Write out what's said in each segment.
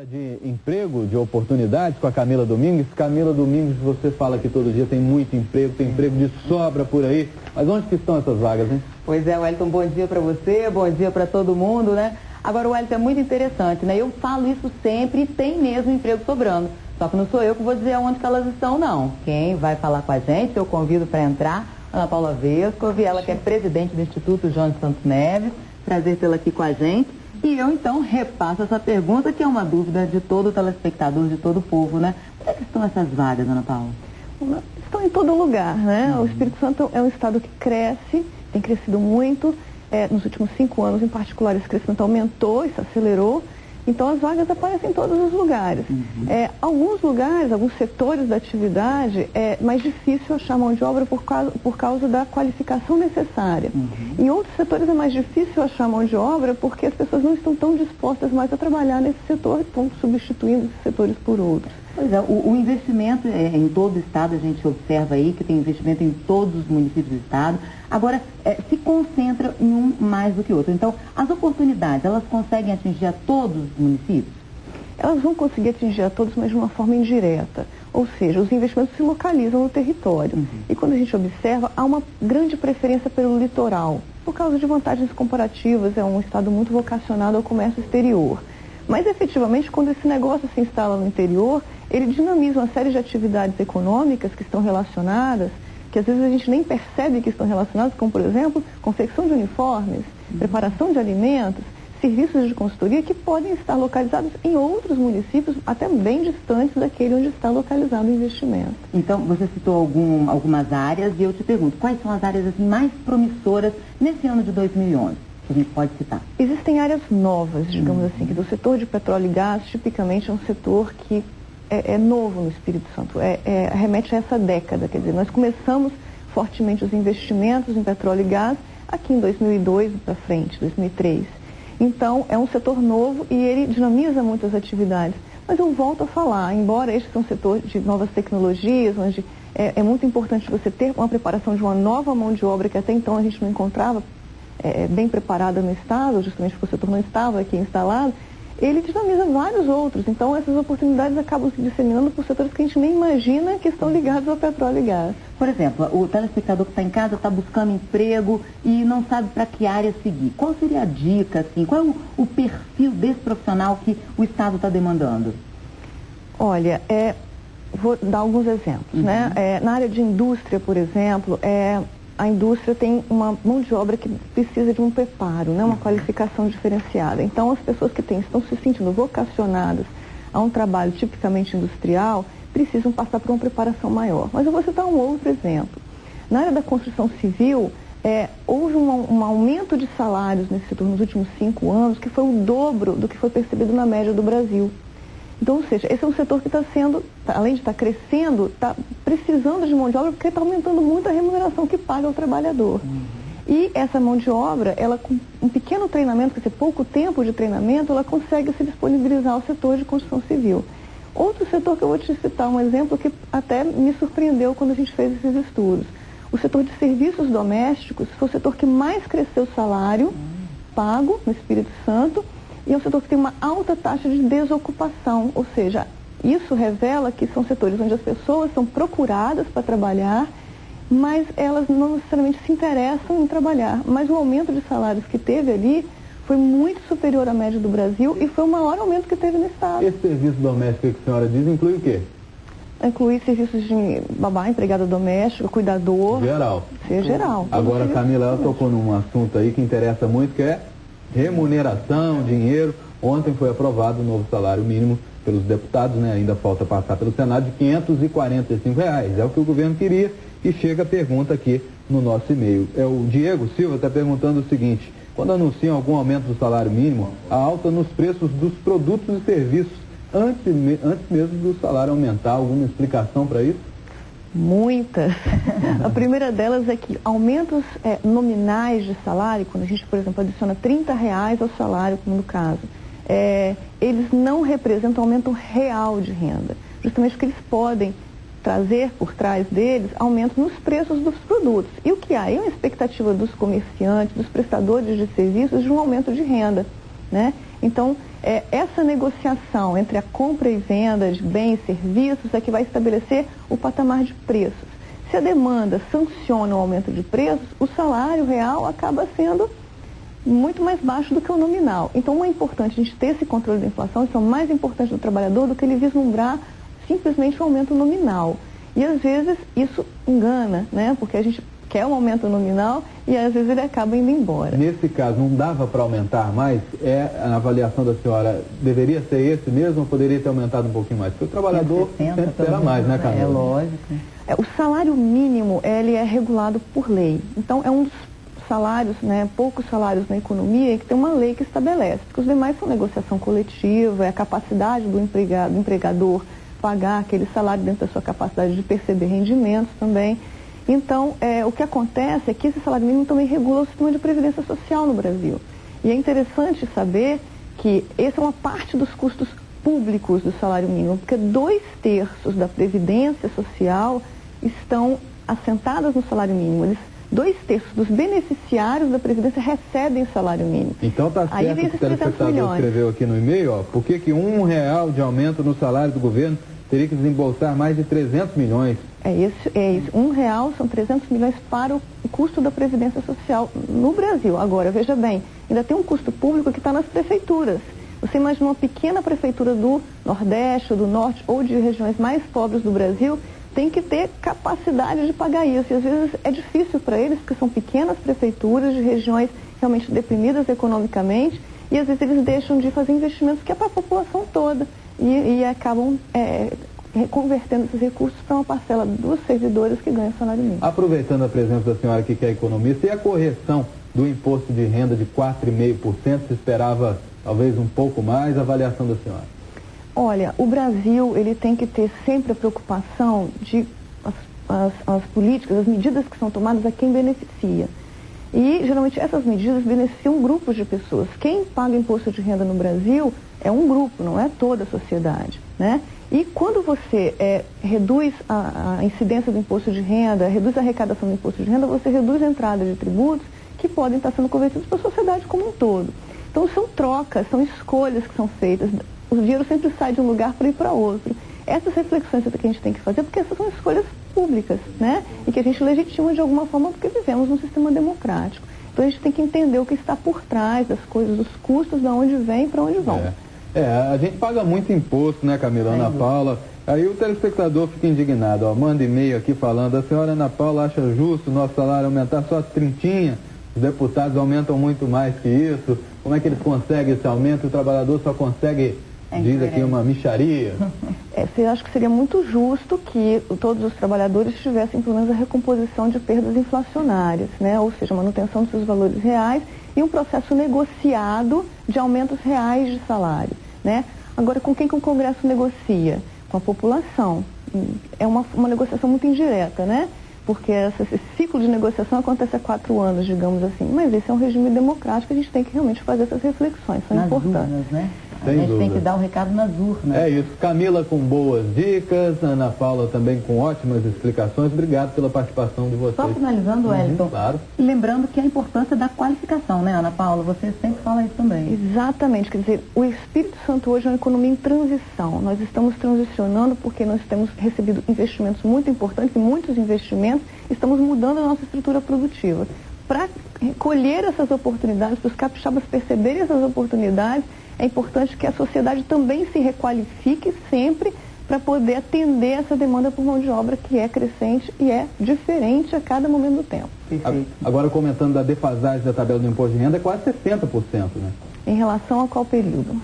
Fala de emprego, de oportunidades com a Camila Domingues. Camila Domingues, você fala que todo dia tem muito emprego, tem emprego de sobra por aí. Mas onde que estão essas vagas, hein? Pois é, Wellington, bom dia para você, bom dia para todo mundo, né? Agora, Wellington, é muito interessante, né? Eu falo isso sempre e tem mesmo emprego sobrando. Só que não sou eu que vou dizer onde que elas estão, não. Quem vai falar com a gente, eu convido para entrar, Ana Paula Vescovi, ela que é presidente do Instituto João Santos Neves. Prazer tê-la aqui com a gente. E eu, então, repasso essa pergunta, que é uma dúvida de todo telespectador, de todo o povo, né? Onde é que estão essas vagas, Ana Paula? Estão em todo lugar, né? O Espírito Santo é um estado que cresce, tem crescido muito. Nos últimos 5 anos, em particular, esse crescimento aumentou e se acelerou. Então, as vagas aparecem em todos os lugares. Alguns lugares, alguns setores da atividade, é mais difícil achar mão de obra por causa da qualificação necessária. Em outros setores é mais difícil achar mão de obra porque as pessoas não estão tão dispostas mais a trabalhar nesse setor, estão substituindo esses setores por outros. Pois é, o investimento em todo o estado, a gente observa aí que tem investimento em todos os municípios do estado. Agora, se concentra em um mais do que outro. Então, as oportunidades, elas conseguem atingir a todos os municípios? Elas vão conseguir atingir a todos, mas de uma forma indireta. Ou seja, os investimentos se localizam no território. E quando a gente observa, há uma grande preferência pelo litoral, por causa de vantagens comparativas. É um estado muito vocacionado ao comércio exterior. Mas, efetivamente, quando esse negócio se instala no interior, ele dinamiza uma série de atividades econômicas que estão relacionadas, que às vezes a gente nem percebe que estão relacionadas, como, por exemplo, confecção de uniformes, preparação de alimentos, serviços de consultoria, que podem estar localizados em outros municípios, até bem distantes daquele onde está localizado o investimento. Então, você citou algumas áreas e eu te pergunto, quais são as áreas assim, mais promissoras nesse ano de 2011? Que a gente pode citar? Existem áreas novas, digamos assim, que do setor de petróleo e gás, tipicamente é um setor que é novo no Espírito Santo, remete a essa década, quer dizer, nós começamos fortemente os investimentos em petróleo e gás aqui em 2002 para frente, 2003. Então, é um setor novo e ele dinamiza muitas atividades. Mas eu volto a falar, embora este seja um setor de novas tecnologias, onde é muito importante você ter uma preparação de uma nova mão de obra que até então a gente não encontrava bem preparada no estado, justamente porque o setor não estava aqui instalado, ele dinamiza vários outros. Então, essas oportunidades acabam se disseminando por setores que a gente nem imagina que estão ligados ao petróleo e gás. Por exemplo, o telespectador que está em casa está buscando emprego e não sabe para que área seguir. Qual seria a dica, assim? Qual é o perfil desse profissional que o estado está demandando? Olha, vou dar alguns exemplos, né? Na área de indústria, por exemplo, a indústria tem uma mão de obra que precisa de um preparo, né? Uma qualificação diferenciada. Então, as pessoas que estão se sentindo vocacionadas a um trabalho tipicamente industrial precisam passar por uma preparação maior. Mas eu vou citar um outro exemplo. Na área da construção civil, houve um aumento de salários nesse setor nos últimos 5 anos, que foi o dobro do que foi percebido na média do Brasil. Então, ou seja, esse é um setor que está sendo, além de estar crescendo, está precisando de mão de obra porque está aumentando muito a remuneração que paga ao trabalhador. E essa mão de obra, ela com um pequeno treinamento, quer dizer, pouco tempo de treinamento, ela consegue se disponibilizar ao setor de construção civil. Outro setor que eu vou te citar um exemplo que até me surpreendeu quando a gente fez esses estudos. O setor de serviços domésticos foi o setor que mais cresceu o salário pago no Espírito Santo, e é um setor que tem uma alta taxa de desocupação, ou seja, isso revela que são setores onde as pessoas são procuradas para trabalhar, mas elas não necessariamente se interessam em trabalhar. Mas o aumento de salários que teve ali foi muito superior à média do Brasil e foi o maior aumento que teve no estado. Esse serviço doméstico que a senhora diz inclui o quê? Inclui serviços de babá, empregada doméstica, cuidador. Geral. Geral. Agora, Camila, ela tocou num assunto aí que interessa muito, que é remuneração, dinheiro. Ontem foi aprovado o novo salário mínimo pelos deputados, né? Ainda falta passar pelo Senado, de R$545. É o que o governo queria e chega a pergunta aqui no nosso e-mail. O Diego Silva está perguntando o seguinte: quando anunciam algum aumento do salário mínimo, a alta nos preços dos produtos e serviços antes mesmo do salário aumentar, alguma explicação para isso? Muitas. A primeira delas é que aumentos nominais de salário, quando a gente, por exemplo, adiciona R$30 ao salário, como no caso, eles não representam aumento real de renda. Justamente porque eles podem trazer por trás deles aumentos nos preços dos produtos. E o que há? É uma expectativa dos comerciantes, dos prestadores de serviços de um aumento de renda. né? Então, essa negociação entre a compra e venda de bens e serviços é que vai estabelecer o patamar de preços. Se a demanda sanciona o aumento de preços, o salário real acaba sendo muito mais baixo do que o nominal. Então, é importante a gente ter esse controle da inflação, isso é o mais importante do trabalhador do que ele vislumbrar simplesmente o aumento nominal. E, às vezes, isso engana, né? Porque a gente quer um aumento nominal e, às vezes, ele acaba indo embora. Nesse caso, não dava para aumentar mais? A avaliação da senhora deveria ser esse mesmo ou poderia ter aumentado um pouquinho mais? Porque o trabalhador sempre espera mais, né, Camila? É lógico. O salário mínimo, ele é regulado por lei. Então, é um dos salários, né, poucos salários na economia que tem uma lei que estabelece. Porque os demais são negociação coletiva, é a capacidade do empregador pagar aquele salário dentro da sua capacidade de perceber rendimentos também. Então, o que acontece é que esse salário mínimo também regula o sistema de previdência social no Brasil. E é interessante saber que essa é uma parte dos custos públicos do salário mínimo, porque 2/3 da previdência social estão assentadas no salário mínimo. 2/3 dos beneficiários da Previdência recebem salário mínimo. Então tá certo que o telespectador escreveu aqui no e-mail, ó, por que R$1 de aumento no salário do governo teria que desembolsar mais de 300 milhões? É isso. R$1 são 300 milhões para o custo da Previdência Social no Brasil. Agora, veja bem, ainda tem um custo público que está nas prefeituras. Você imagina uma pequena prefeitura do Nordeste, ou do Norte, ou de regiões mais pobres do Brasil, tem que ter capacidade de pagar isso. E às vezes é difícil para eles, porque são pequenas prefeituras de regiões realmente deprimidas economicamente, e às vezes eles deixam de fazer investimentos que é para a população toda. E acabam reconvertendo esses recursos para uma parcela dos servidores que ganham salário mínimo. Aproveitando a presença da senhora aqui, que é economista, e a correção do imposto de renda de 4,5%, se esperava talvez um pouco mais, a avaliação da senhora? Olha, o Brasil, ele tem que ter sempre a preocupação de as políticas, as medidas que são tomadas a quem beneficia. E, geralmente, essas medidas beneficiam grupos de pessoas. Quem paga imposto de renda no Brasil é um grupo, não é toda a sociedade, né? E quando você reduz a incidência do imposto de renda, reduz a arrecadação do imposto de renda, você reduz a entrada de tributos que podem estar sendo convertidos para a sociedade como um todo. Então, são trocas, são escolhas que são feitas. O dinheiro sempre sai de um lugar para ir para outro. Essas reflexões que a gente tem que fazer, porque essas são escolhas públicas, né? E que a gente legitima de alguma forma porque vivemos num sistema democrático. Então a gente tem que entender o que está por trás das coisas, os custos, de onde vem e para onde vão. A gente paga muito imposto, né, Camila? Ana Paula. Aí o telespectador fica indignado, ó, manda e-mail aqui falando, a senhora Ana Paula acha justo o nosso salário aumentar só 30? Os deputados aumentam muito mais que isso. Como é que eles conseguem esse aumento? O trabalhador só consegue... Diz aqui uma mixaria. Eu acho que seria muito justo que todos os trabalhadores tivessem pelo menos a recomposição de perdas inflacionárias, né? Ou seja, manutenção dos seus valores reais e um processo negociado de aumentos reais de salário, né? Agora, com quem que o Congresso negocia? Com a população. É uma negociação muito indireta, né? Porque esse ciclo de negociação acontece há 4 anos, digamos assim. Mas esse é um regime democrático, a gente tem que realmente fazer essas reflexões, são importantes. Urnas, né? A gente tem que dar o recado nas urnas. É isso. Camila com boas dicas, Ana Paula também com ótimas explicações. Obrigado pela participação de vocês. Só finalizando, Wellington, claro. Lembrando que a importância da qualificação, né, Ana Paula? Você sempre fala isso também. Exatamente. Quer dizer, o Espírito Santo hoje é uma economia em transição. Nós estamos transicionando porque nós temos recebido investimentos muito importantes, muitos investimentos, estamos mudando a nossa estrutura produtiva. Para colher essas oportunidades, para os capixabas perceberem essas oportunidades, é importante que a sociedade também se requalifique sempre para poder atender essa demanda por mão de obra que é crescente e é diferente a cada momento do tempo. Perfeito. Agora, comentando da defasagem da tabela do imposto de renda, é quase 60%, né? Em relação a qual período?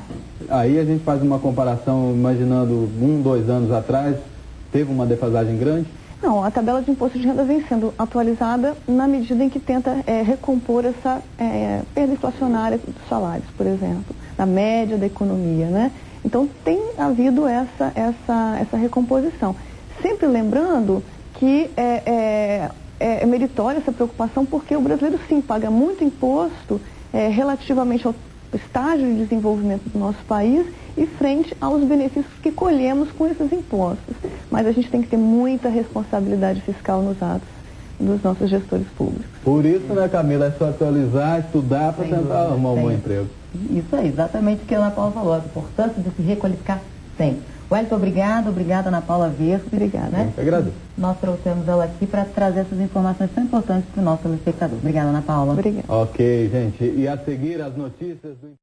Aí a gente faz uma comparação, imaginando 1, 2 anos atrás, teve uma defasagem grande? Não, a tabela de imposto de renda vem sendo atualizada na medida em que tenta recompor essa perda inflacionária dos salários, por exemplo, na média da economia, né? Então tem havido essa recomposição. Sempre lembrando que é meritória essa preocupação, porque o brasileiro sim paga muito imposto relativamente ao estágio de desenvolvimento do nosso país e frente aos benefícios que colhemos com esses impostos. Mas a gente tem que ter muita responsabilidade fiscal nos atos dos nossos gestores públicos. Por isso, né, Camila, é só atualizar, estudar para tentar arrumar um bom emprego. Isso aí, exatamente o que a Ana Paula falou, a importância de se requalificar sempre. Wellington, obrigada Ana Paula Vesco. Obrigada. Né? Eu agradeço. Nós trouxemos ela aqui para trazer essas informações tão importantes para o nosso telespectador. Obrigada, Ana Paula. Obrigada. Ok, gente. E a seguir as notícias do...